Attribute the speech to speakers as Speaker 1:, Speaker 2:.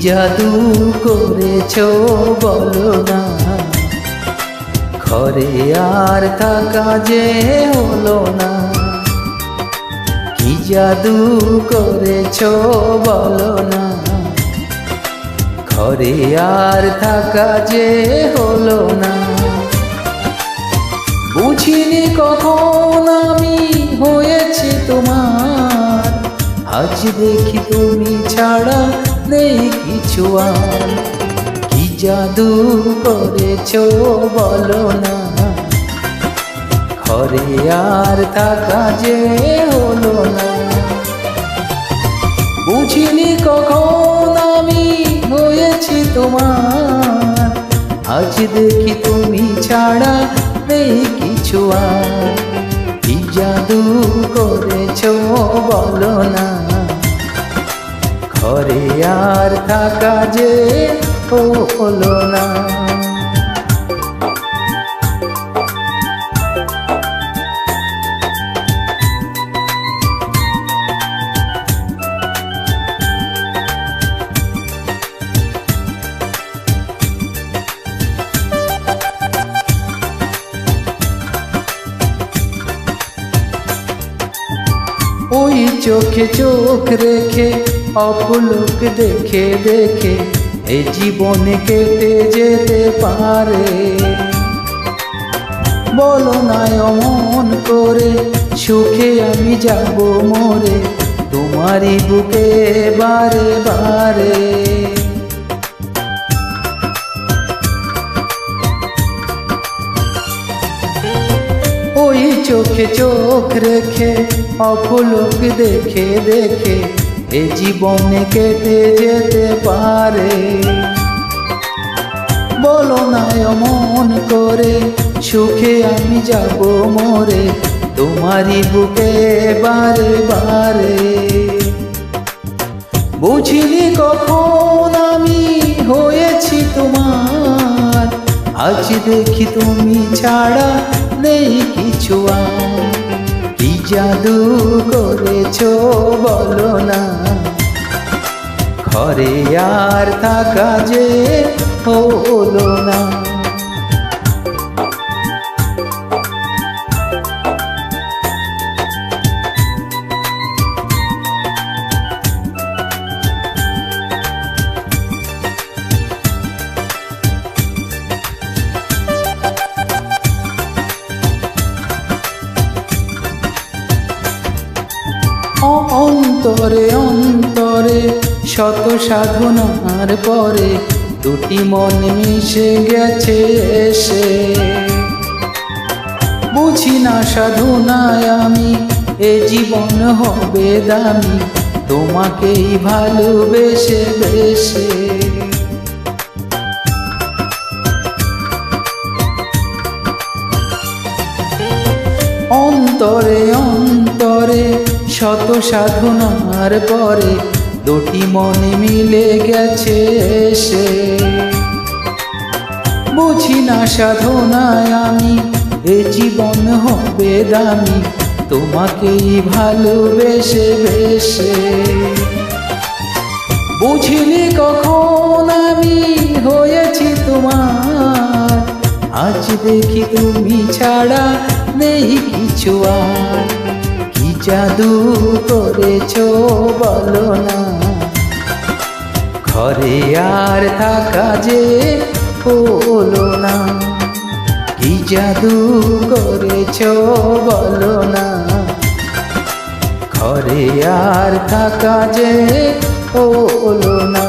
Speaker 1: জাদু করেছো বলো না, ঘরে আর থাকা যে হলো না। কি জাদু করেছো বলো না, ঘরে আর থাকা যে হলো না। বুঝিনি কখন আমি হয়েছি তোমার, আজ দেখি তুমি ছাড়া নেই কিছু আর। কি জাদু করেছো বলো না, ঘরে আর থাকা যে হলো না। বুঝিনি কখন আমি হয়েছি তোমার, আজ দেখি তুমি ছাড়া নেই কিছু আর। কি জাদু করেছো বলো না, ঘরে আর থাকা যে হলো না। ওই চোখে চোখ রেখে অপলক দেখে দেখে এ জীবনে কেটে যেতে পারে। বলো না অমন করে সুখে আমি যাব মরে, তোমারই বুকে বারে বারে। ওই চোখে চোখ রেখে অপলক দেখে দেখে এ জীবনে কেটে যেতে পারে। বলো না অমন করে সুখে আমি যাব মরে, তোমারই বুকে বারে বারে। বুঝিনি কখন আমি হয়েছি তোমার, আজ দেখি তুমি ছাড়া নেই কিছু আর। কি জাদু করেছো বলো না, ঘরে আর থাকা যে হলো না। অন্তরে অন্তরে শত সাধনার পরে দুটি মন মিশে গেছে এসে। বুঝি না সাধনায় আমি এ জীবন হবে দামি, তোমাকেই ভালোবেসে বেশে। অন্তরে অন্তরে শত সাধনার পরে দুটি মনে মিলে গেছে এসে। বুঝি না সাধনায় আমি এ জীবন হবে দামি, তোমাকেই ভালোবেসে বেশে। বুঝিনি কখন আমি হয়েছি তোমার, আজ দেখি তুমি ছাড়া নেই কিছু আর। কি জাদু করেছো বলো না, ঘরে আর থাকা যে হলো না। কি জাদু করেছো বলো না, ঘরে আর থাকা যে হলো না।